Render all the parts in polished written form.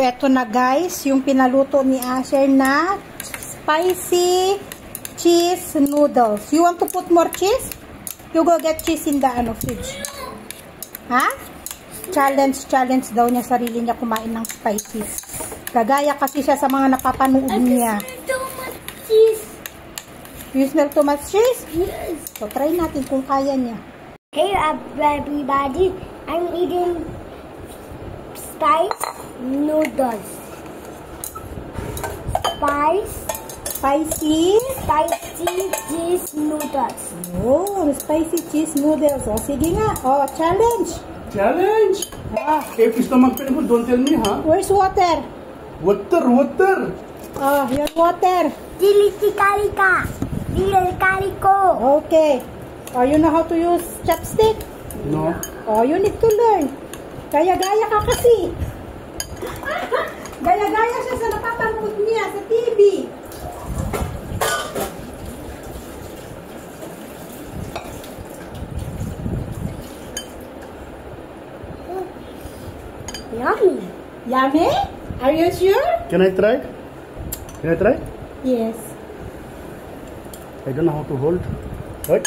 eto na guys, yung pinaluto ni Asher na spicy cheese noodles. You want to put more cheese? You go get cheese in the fridge. Ha? Challenge daw niya sarili niya kumain ng spicy. Gagaya kasi siya sa mga napapanood niya. Too much cheese. You smell too much cheese? Yes. So try natin kung kaya niya. Hey everybody, I'm eating spicy noodles. Spicy cheese noodles. Oh, spicy cheese noodles. Oh, sige nga. Oh, challenge. Challenge? Ah. If stomach pain, don't tell me, huh? Where's water? Water. Oh, your water. Dilikarika. Okay. Oh, you know how to use chopstick? No. Oh, you need to learn. Gaya-gaya ka kasi. Gaya-gaya siya sa napapanood niya sa TV. Yummy. Yummy? Are you sure? Can I try? Yes. I don't know how to hold. What?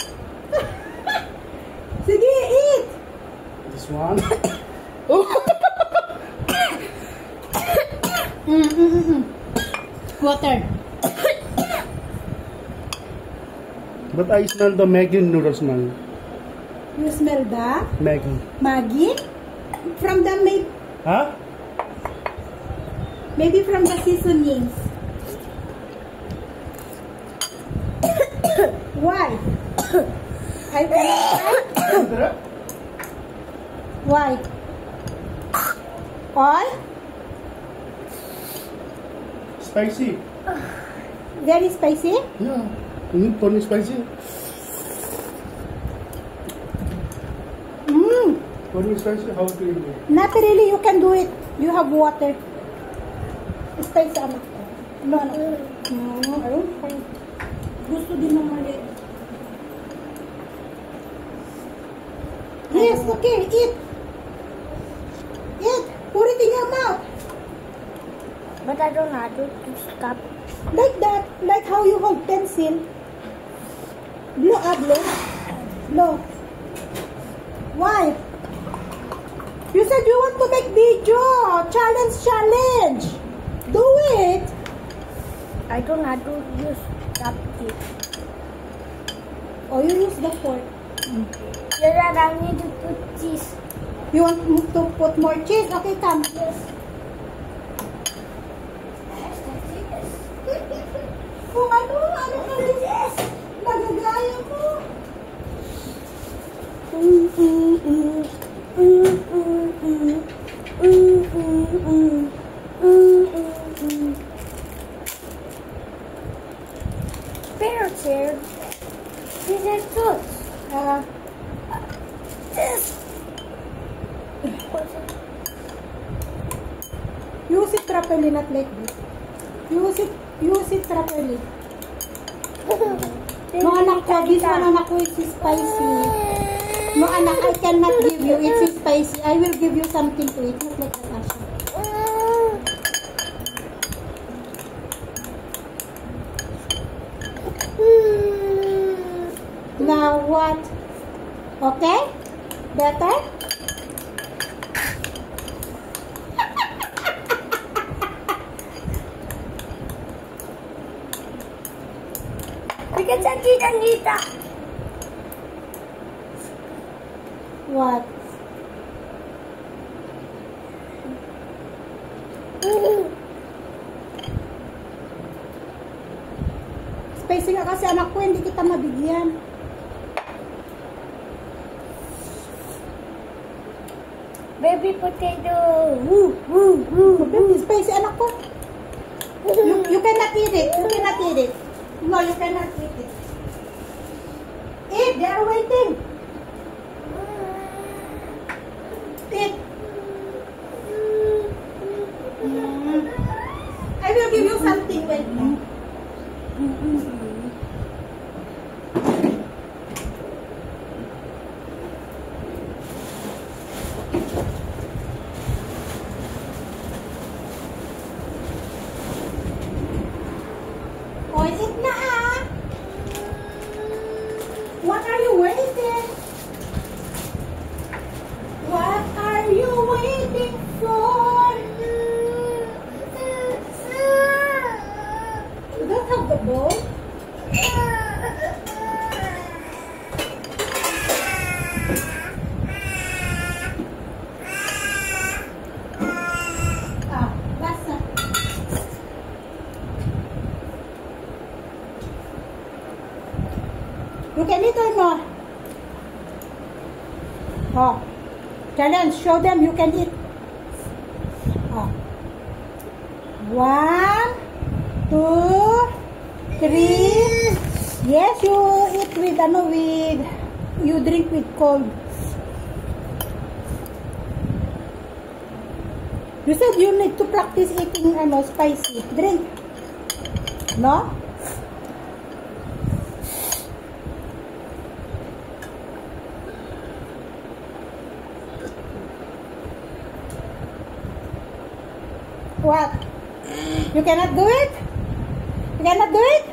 Sige, eat. This one. Water. But I smell the Maggi noodles now. You smell the Maggi. From the Huh? maybe from the seasonings. Why? I cannot. Why? All? Spicy. Very spicy? Yeah. You need for me spicy. For me spicy, how to eat it? Not really, you can do it. You have water. Spicy anak ko. No. I don't find. Gusto din ng mali. Yes, okay, eat. Eat. Put it in your mouth. But I don't know how to stop. Like that. Like how you hold pencil. Blow up, blow. Why? You said you want to make video. Challenge. Do it. I don't know how to use chopstick. Oh, you use the fork. Dad, I need to put cheese. You want to put more cheese? Okay, come. Yes. Kung ano ka rin, yes. Nagagaya mo. Pero chair. This is good. This. Use it properly, not like this. Use it properly. No, anak ko, this one anak ko is spicy. No, anak, I cannot give you. It's spicy. I will give you something to eat. Not like that, Asha. Now what? Okay? Better? Because I didn't eat that. What? Spicy nga kasi anak ko, hindi kita mabigyan. Baby potato. Baby, spicy anak ko. You cannot eat it. No, you cannot eat it. Eat, they are waiting. Eat. I will give you something. Wait. What are you waiting? What are you waiting for? You don't have the bowl? You can eat or not? Oh. Challenge. Show them you can eat. Oh. 1, 2, 3. Yes, you eat with you drink with cold. You said you need to practice eating spicy. Drink. No? What? You cannot do it? You cannot do it?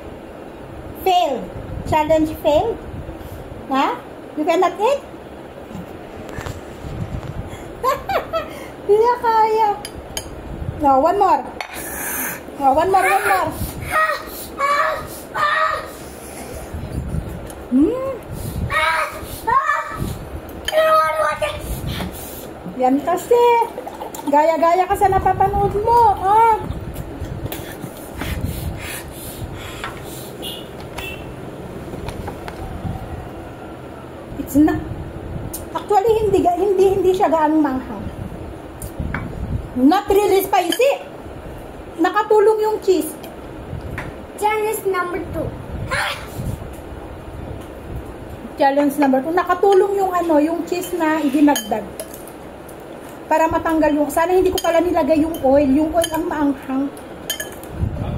Fail. Challenge failed. Huh? You cannot eat? Hindi na kaya. No, one more. No, one more. Yan kasi. Gaya-gaya ka sa napapanood mo. Oh. It's not. Actually, hindi siya gaano manghang. Not really spicy. Nakatulong yung cheese. Challenge number 2. Challenge number 2. Nakatulong yung cheese na idinagdag. Para matanggal sana hindi ko pala nilagay yung oil. Yung oil ang maanghang.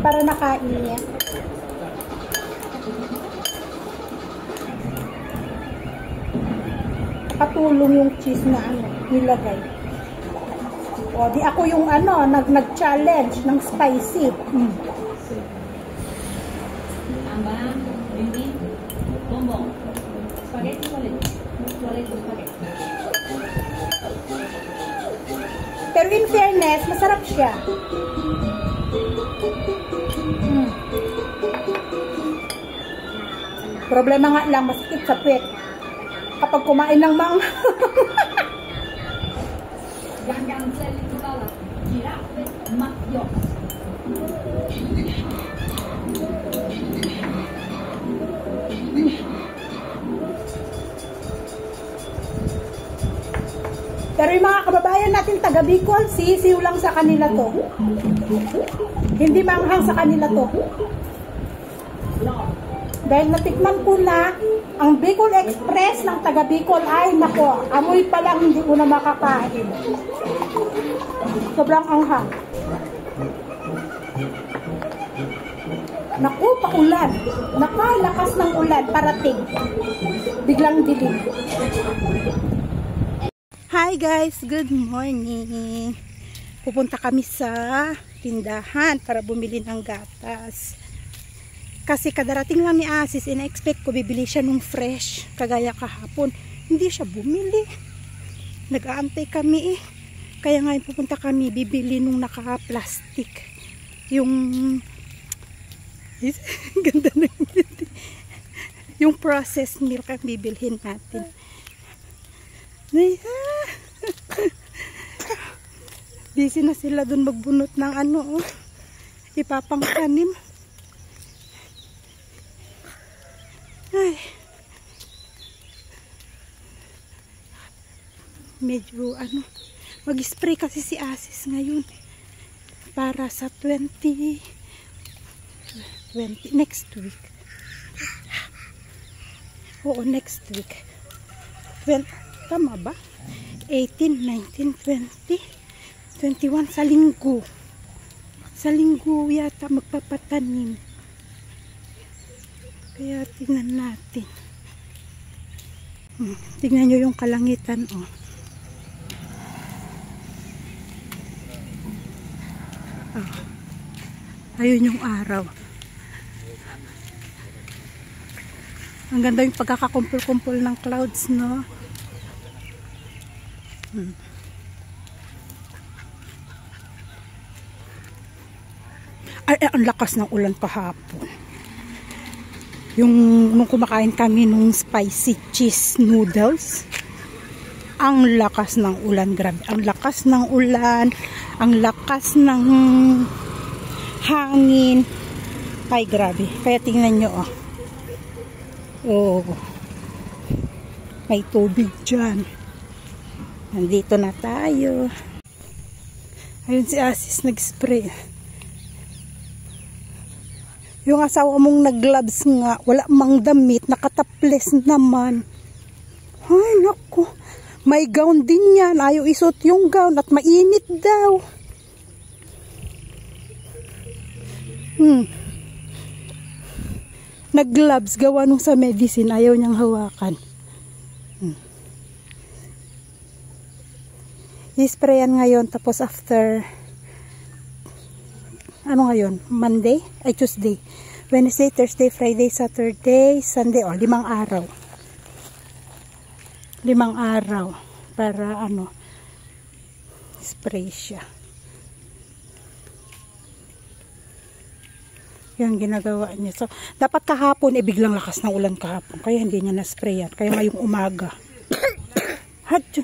Para nakain niya. Nakatulong yung cheese na nilagay. O, di ako yung nag-challenge ng spicy. Pero in fairness, masarap siya. Problema nga lang, masakit sa puwet. Kapag kumain ng Pero yung mga kababayan natin taga Bicol, sisiw lang sa kanila to. Hindi manghang sa kanila to. Dahil natikman ko na ang Bicol Express ng taga Bicol, ay nako, amoy pa lang hindi ko na makakain. Sobrang anghang. Naku, paulan. Nakalakas ng ulan, parating. Biglang dilim. Hi guys, good morning. Pupunta kami sa tindahan para bumili ng gatas. Kasi kadarating lang ni Asis, ina-expect ko bibili siya nung fresh, kagaya kahapon. Hindi siya bumili. Nag-aantay kami eh. Kaya ngayon pupunta kami bibili nung naka-plastic. Yung ganda na yung processed milk ang bibilhin natin. Busy na sila dun magbunot ng ipapangkanim. Ay, medyo mag-spray kasi si Asis ngayon para sa 20 next week. Oo, next week. Tama ba? 18, 19, 20, 21 sa linggo. Sa linggo yata magpapatanim. Kaya tingnan natin. Tingnan nyo yung kalangitan. Oh. Ayun yung araw. Ang ganda yung pagkakakumpul-kumpul ng clouds, no? Ay, ang lakas ng ulan kahapon. Yung nung kumakain kami nung spicy cheese noodles, ang lakas ng ulan, grabe. Ang lakas ng ulan, ang lakas ng hangin. Ay, grabe. Kaya tingnan nyo, oh. Oh. May tubig dyan. Nandito na tayo. Ayun si Asis nag-spray. Yung asawa mong nag-gloves nga, wala mang damit, nakataples naman. Ay, naku. May gown din yan. Ayaw isuot yung gown at mainit daw. Nag-gloves, gawa nung sa medicine, ayaw niyang hawakan. I-sprayan ngayon, tapos after, ano ngayon? Monday? Ay, Tuesday. Wednesday, Thursday, Friday, Saturday, Sunday. O, 5 araw. 5 araw. Para, ano, spray siya. Yan ginagawa niya. So, dapat kahapon, biglang lakas ng ulan kahapon. Kaya hindi niya na-sprayan. Kaya ngayong umaga. Hadyo.